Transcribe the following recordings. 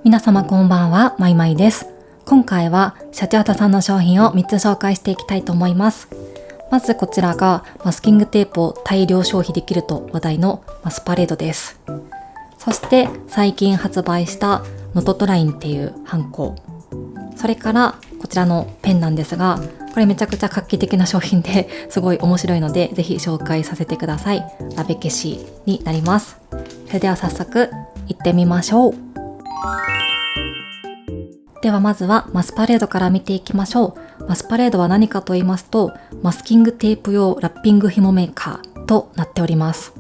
皆様こんばんは、まいまいです。今回はシャチハタさんの商品を3つ紹介していきたいと思います。まずこちらがマスキングテープを大量消費できると話題のマスパレードです。そして最近発売したノトトラインっていうハンコ、それからこちらのペンなんですが、これめちゃくちゃ画期的な商品ですごい面白いので、ぜひ紹介させてください。ラベ消しになります。それでは早速行ってみましょう。ではまずはマスパレードから見ていきましょう。マスパレードは何かと言いますと、マスキングテープ用ラッピング紐メーカーとなっております。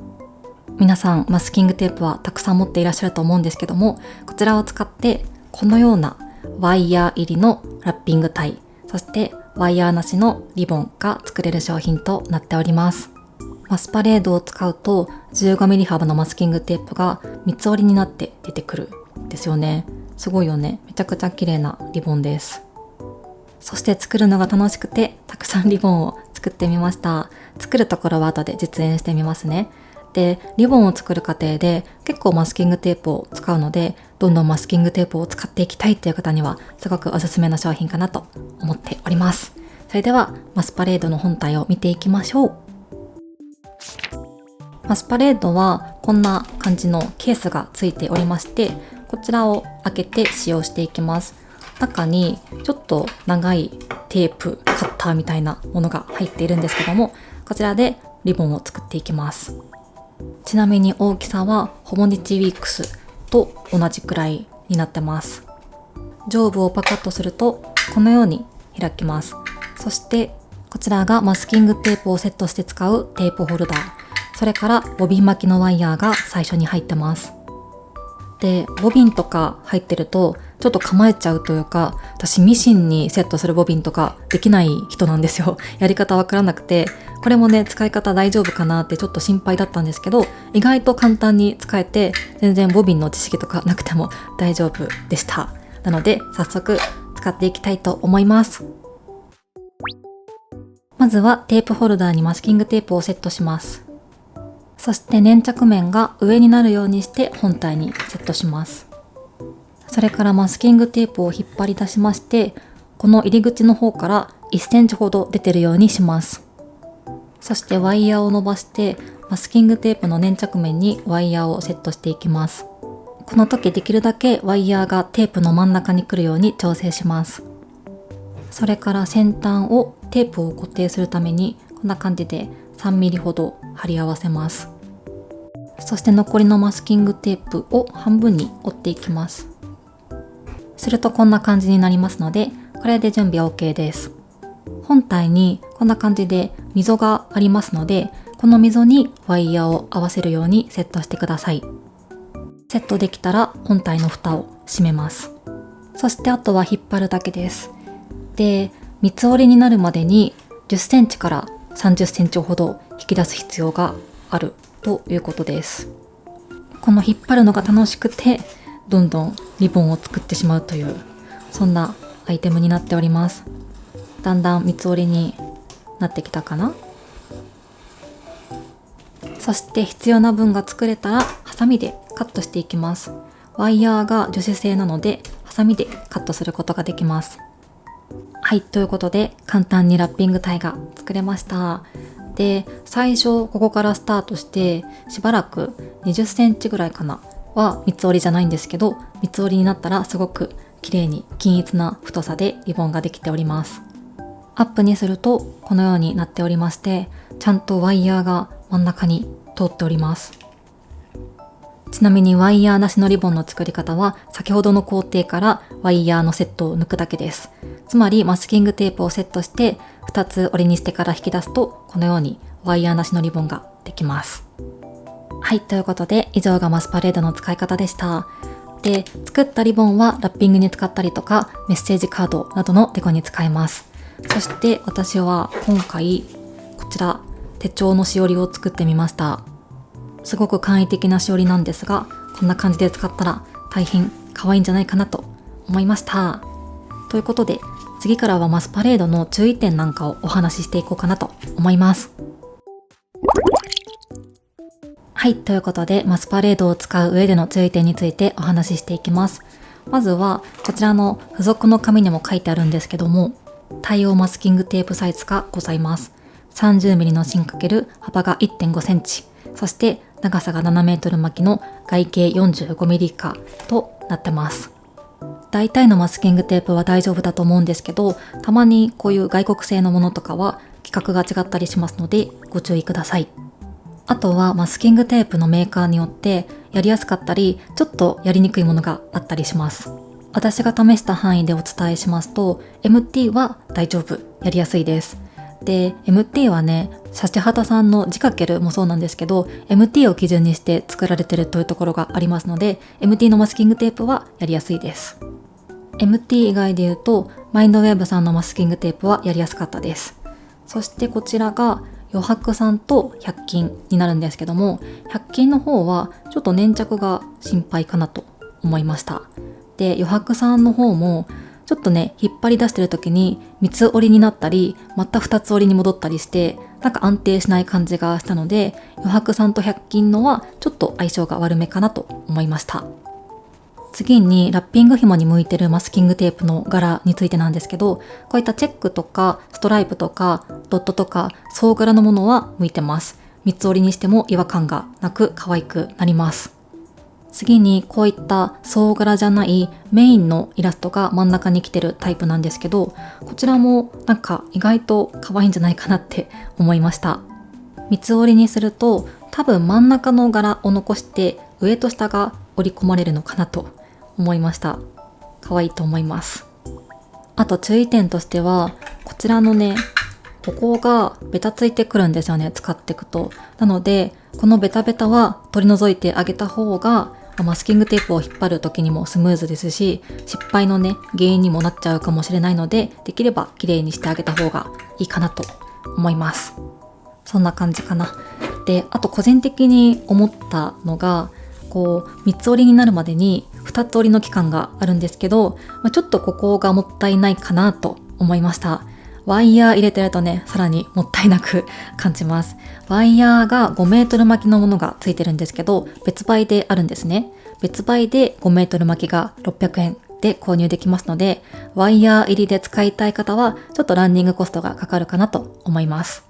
皆さんマスキングテープはたくさん持っていらっしゃると思うんですけども、こちらを使ってこのようなワイヤー入りのラッピングタイ、そしてワイヤーなしのリボンが作れる商品となっております。マスパレードを使うと 15mm 幅のマスキングテープが三つ折りになって出てくるんですよね。すごいよね。めちゃくちゃ綺麗なリボンです。そして作るのが楽しくて、たくさんリボンを作ってみました。作るところは後で実演してみますね。で、リボンを作る過程で結構マスキングテープを使うので、どんどんマスキングテープを使っていきたいという方にはすごくおすすめの商品かなと思っております。それではマスパレードの本体を見ていきましょう。マスパレードはこんな感じのケースがついておりまして、こちらを開けて使用していきます。中にちょっと長いテープカッターみたいなものが入っているんですけども、こちらでリボンを作っていきます。ちなみに大きさはホモニチウィークスと同じくらいになってます。上部をパカッとするとこのように開きます。そしてこちらがマスキングテープをセットして使うテープホルダー、それからボビン巻きのワイヤーが最初に入ってます。で、ボビンとか入ってるとちょっと構えちゃうというか、私ミシンにセットするボビンとかできない人なんですよ。やり方わからなくて、これもね、使い方大丈夫かなってちょっと心配だったんですけど、意外と簡単に使えて、全然ボビンの知識とかなくても大丈夫でした。なので早速使っていきたいと思います。まずはテープホルダーにマスキングテープをセットします。そして粘着面が上になるようにして本体にセットします。それからマスキングテープを引っ張り出しまして、この入り口の方から1センチほど出てるようにします。そしてワイヤーを伸ばしてマスキングテープの粘着面にワイヤーをセットしていきます。この時できるだけワイヤーがテープの真ん中に来るように調整します。それから先端をテープを固定するためにこんな感じで3ミリほど貼り合わせます。そして残りのマスキングテープを半分に折っていきます。するとこんな感じになりますので、これで準備は OK です。本体にこんな感じで溝がありますので、この溝にワイヤーを合わせるようにセットしてください。セットできたら本体の蓋を閉めます。そしてあとは引っ張るだけです。で、三つ折りになるまでに10センチから30センチほど引き出す必要があるということです。この引っ張るのが楽しくて、どんどんリボンを作ってしまうという、そんなアイテムになっております。だんだん三つ折りになってきたかな。そして必要な分が作れたらハサミでカットしていきます。ワイヤーが樹脂製なのでハサミでカットすることができます。はい、ということで簡単にラッピングタイが作れました。で、最初ここからスタートしてしばらく20センチぐらいかなは三つ折りじゃないんですけど、三つ折りになったらすごく綺麗に均一な太さでリボンができております。アップにするとこのようになっておりまして、ちゃんとワイヤーが真ん中に通っております。ちなみにワイヤーなしのリボンの作り方は先ほどの工程からワイヤーのセットを抜くだけです。つまりマスキングテープをセットして2つ折りにしてから引き出すと、このようにワイヤーなしのリボンができます。はい、ということで以上がマスパレードの使い方でした。で、作ったリボンはラッピングに使ったりとかメッセージカードなどのデコに使えます。そして私は今回こちら手帳のしおりを作ってみました。すごく簡易的なしおりなんですが、こんな感じで使ったら大変可愛いんじゃないかなと思いました。ということで次からはマスパレードの注意点なんかをお話ししていこうかなと思います。はい、ということでマスパレードを使う上での注意点についてお話ししていきます。まずはこちらの付属の紙にも書いてあるんですけども、対応マスキングテープサイズがございます。30mm の芯×幅が 1.5 センチ、そして長さが7メートル巻きの外径 45mm 以下となってます。大体のマスキングテープは大丈夫だと思うんですけど、たまにこういう外国製のものとかは規格が違ったりしますのでご注意ください。あとはマスキングテープのメーカーによってやりやすかったりちょっとやりにくいものがあったりします。私が試した範囲でお伝えしますと、 MT は大丈夫、やりやすいです。で MT はね、シャチハタさんのジカケルもそうなんですけど、 MT を基準にして作られてるというところがありますので、 MT のマスキングテープはやりやすいです。 MT 以外で言うとマインドウェーブさんのマスキングテープはやりやすかったです。そしてこちらが余白さんと100均になるんですけども、100均の方はちょっと粘着が心配かなと思いました。で余白さんの方もちょっとね、引っ張り出してる時に三つ折りになったり、また二つ折りに戻ったりして、なんか安定しない感じがしたので、余白さんと100均のはちょっと相性が悪めかなと思いました。次にラッピング紐に向いてるマスキングテープの柄についてなんですけど、こういったチェックとかストライプとかドットとか総柄のものは向いてます。三つ折りにしても違和感がなく可愛くなります。次にこういった総柄じゃないメインのイラストが真ん中に来てるタイプなんですけど、こちらもなんか意外と可愛いんじゃないかなって思いました。三つ折りにすると多分真ん中の柄を残して上と下が折り込まれるのかなと思いました。可愛いと思います。あと注意点としては、こちらのね、ここがベタついてくるんですよね、使っていくと。なのでこのベタベタは取り除いてあげた方がマスキングテープを引っ張る時にもスムーズですし、失敗のね原因にもなっちゃうかもしれないので、できれば綺麗にしてあげた方がいいかなと思います。そんな感じかな。で、あと個人的に思ったのが、こう3つ折りになるまでに2つ折りの期間があるんですけど、ちょっとここがもったいないかなと思いました。ワイヤー入れてるとね、さらにもったいなく感じます。ワイヤーが5メートル巻きのものがついてるんですけど、別売であるんですね。別売で5メートル巻きが600円で購入できますので、ワイヤー入りで使いたい方はちょっとランニングコストがかかるかなと思います。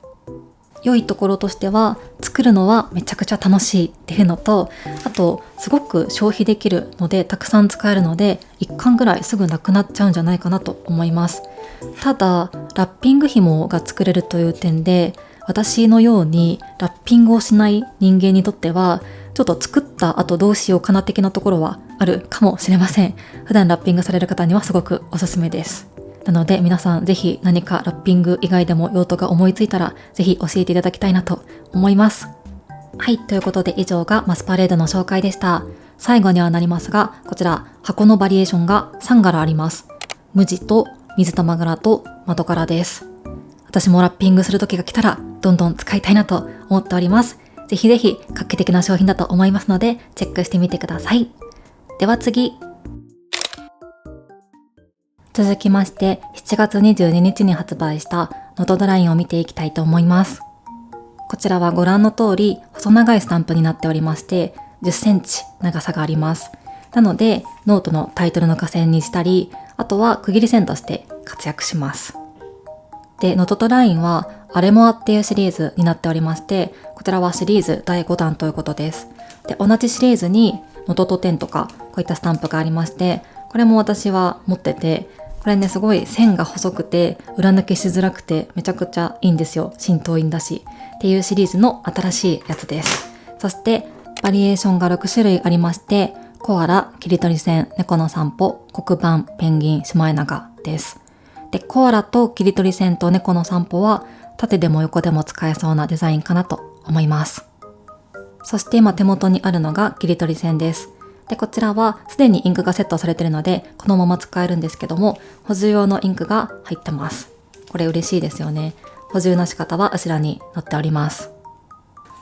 良いところとしては、作るのはめちゃくちゃ楽しいっていうのと、あとすごく消費できるのでたくさん使えるので、1巻ぐらいすぐなくなっちゃうんじゃないかなと思います。ただラッピング紐が作れるという点で、私のようにラッピングをしない人間にとってはちょっと作った後どうしようかな的なところはあるかもしれません。普段ラッピングされる方にはすごくおすすめです。なので皆さんぜひ何かラッピング以外でも用途が思いついたらぜひ教えていただきたいなと思います。はい、ということで以上がマスパレードの紹介でした。最後にはなりますが、こちら箱のバリエーションが3柄あります。無地と水玉柄と窓柄です。私もラッピングする時が来たらどんどん使いたいなと思っております。ぜひぜひ画期的な商品だと思いますのでチェックしてみてください。では次。続きまして7月22日に発売したノートドラインを見ていきたいと思います。こちらはご覧の通り細長いスタンプになっておりまして、10センチ長さがあります。なのでノートのタイトルの下線にしたり、あとは区切り線として活躍します。で、ノートドラインはアレモアっていうシリーズになっておりまして、こちらはシリーズ第5弾ということです。で、同じシリーズにノートと10とかこういったスタンプがありまして、これも私は持ってて、これねすごい線が細くて裏抜けしづらくてめちゃくちゃいいんですよ。浸透印だしっていうシリーズの新しいやつです。そしてバリエーションが6種類ありまして、コアラ、切り取り線、猫の散歩、黒板、ペンギン、シマエナガです。で、コアラと切り取り線と猫の散歩は縦でも横でも使えそうなデザインかなと思います。そして今手元にあるのが切り取り線です。で、こちらはすでにインクがセットされているのでこのまま使えるんですけども、補充用のインクが入ってます。これ嬉しいですよね。補充の仕方は後ろに載っております。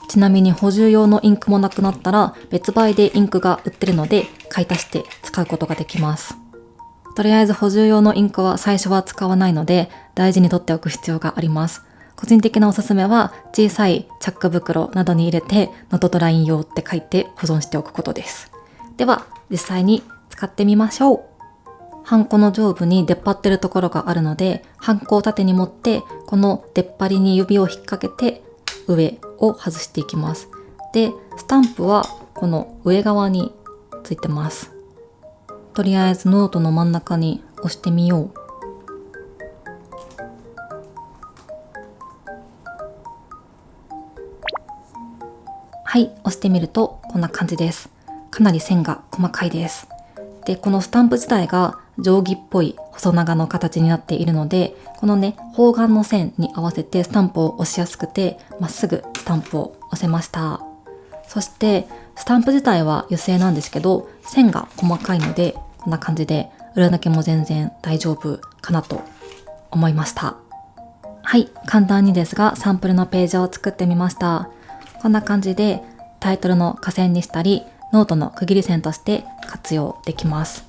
ちなみに補充用のインクもなくなったら別売でインクが売ってるので買い足して使うことができます。とりあえず補充用のインクは最初は使わないので大事に取っておく必要があります。個人的なおすすめは小さいチャック袋などに入れてノートドライン用って書いて保存しておくことです。では実際に使ってみましょう。ハンコの上部に出っ張ってるところがあるので、ハンコを縦に持ってこの出っ張りに指を引っ掛けて上を外していきます。で、スタンプはこの上側についてます。とりあえずノートの真ん中に押してみよう。はい、押してみるとこんな感じです。かなり線が細かいです。で、このスタンプ自体が定規っぽい細長の形になっているので、このね、方眼の線に合わせてスタンプを押しやすくて、まっすぐスタンプを押せました。そしてスタンプ自体は油性なんですけど、線が細かいのでこんな感じで裏抜けも全然大丈夫かなと思いました。はい、簡単にですがサンプルのページを作ってみました。こんな感じでタイトルの下線にしたり、ノートの区切り線として活用できます。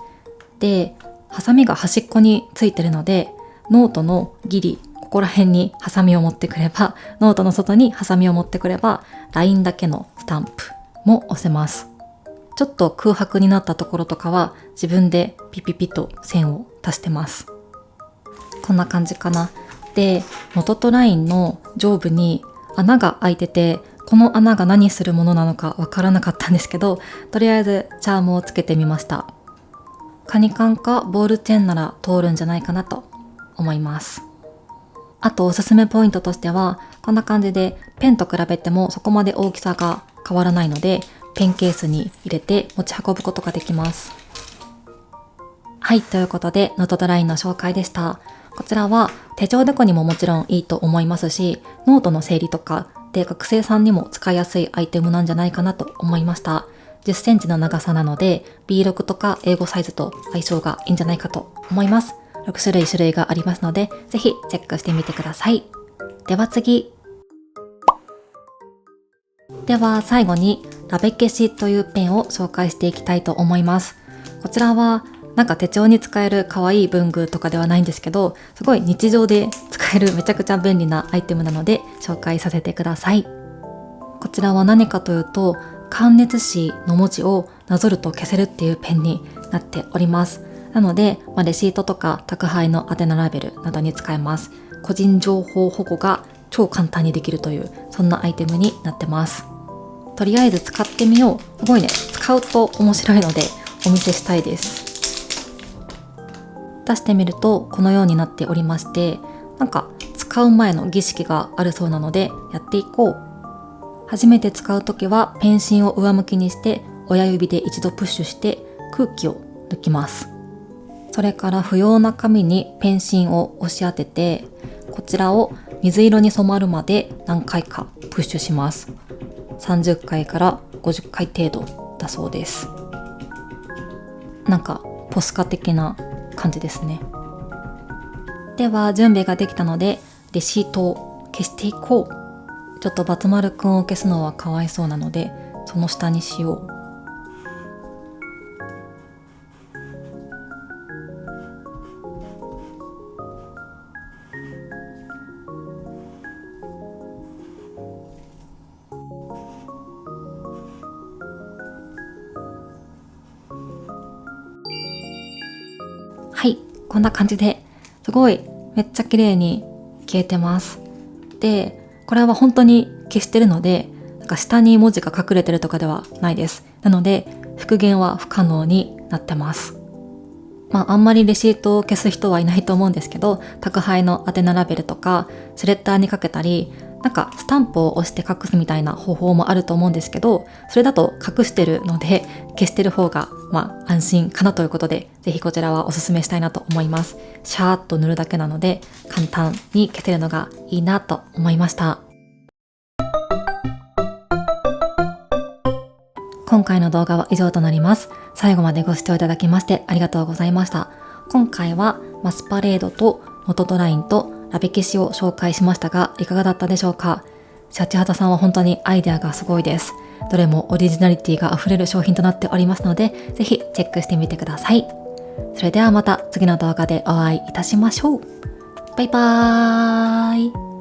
で、ハサミが端っこについてるので、ノートのギリここら辺にハサミを持ってくれば、ノートの外にハサミを持ってくれば、ラインだけのスタンプも押せます。ちょっと空白になったところとかは自分でピピピと線を足してます。こんな感じかな。で、元とラインの上部に穴が開いてて、この穴が何するものなのかわからなかったんですけど、とりあえずチャームをつけてみました。カニカンかボールチェーンなら通るんじゃないかなと思います。あとおすすめポイントとしては、こんな感じでペンと比べてもそこまで大きさが変わらないので、ペンケースに入れて持ち運ぶことができます。はい、ということでノートとラインの紹介でした。こちらは手帳デコにももちろんいいと思いますし、ノートの整理とかで学生さんにも使いやすいアイテムなんじゃないかなと思いました。10センチの長さなので B6 とか英語サイズと相性がいいんじゃないかと思います。6種類がありますので、ぜひチェックしてみてください。では次。では最後にラベ消しというペンを紹介していきたいと思います。こちらはなんか手帳に使える可愛い文具とかではないんですけど、すごい日常で使えるめちゃくちゃ便利なアイテムなので紹介させてください。こちらは何かというと、感熱紙の文字をなぞると消せるっていうペンになっております。なので、レシートとか宅配の宛名ラベルなどに使えます。個人情報保護が超簡単にできるという、そんなアイテムになってます。とりあえず使ってみよう。すごいね、使うと面白いのでお見せしたいです。出してみるとこのようになっておりまして、なんか使う前の儀式があるそうなのでやっていこう。初めて使うときはペン芯を上向きにして親指で一度プッシュして空気を抜きます。それから不要な紙にペン芯を押し当てて、こちらを水色に染まるまで何回かプッシュします。30回から50回程度だそうです。なんかポスカ的な感じですね。では準備ができたのでレシートを消していこう。ちょっとバツ丸くんを消すのはかわいそうなので、その下にしよう。はい、こんな感じですごいめっちゃ綺麗に消えてます。で、これは本当に消してるので、なんか下に文字が隠れてるとかではないです。なので復元は不可能になってます。あんまりレシートを消す人はいないと思うんですけど、宅配の宛名ラベルとかシュレッダーにかけたり、なんかスタンプを押して隠すみたいな方法もあると思うんですけど、それだと隠してるので消してる方が安心かなということで、ぜひこちらはおすすめしたいなと思います。シャーッと塗るだけなので簡単に消せるのがいいなと思いました。今回の動画は以上となります。最後までご視聴いただきましてありがとうございました。今回はマスパレードとノトトラインとラベ消しを紹介しましたが、いかがだったでしょうか。シャチハタさんは本当にアイデアがすごいです。どれもオリジナリティが溢れる商品となっておりますので、ぜひチェックしてみてください。それではまた次の動画でお会いいたしましょう。バイバーイ。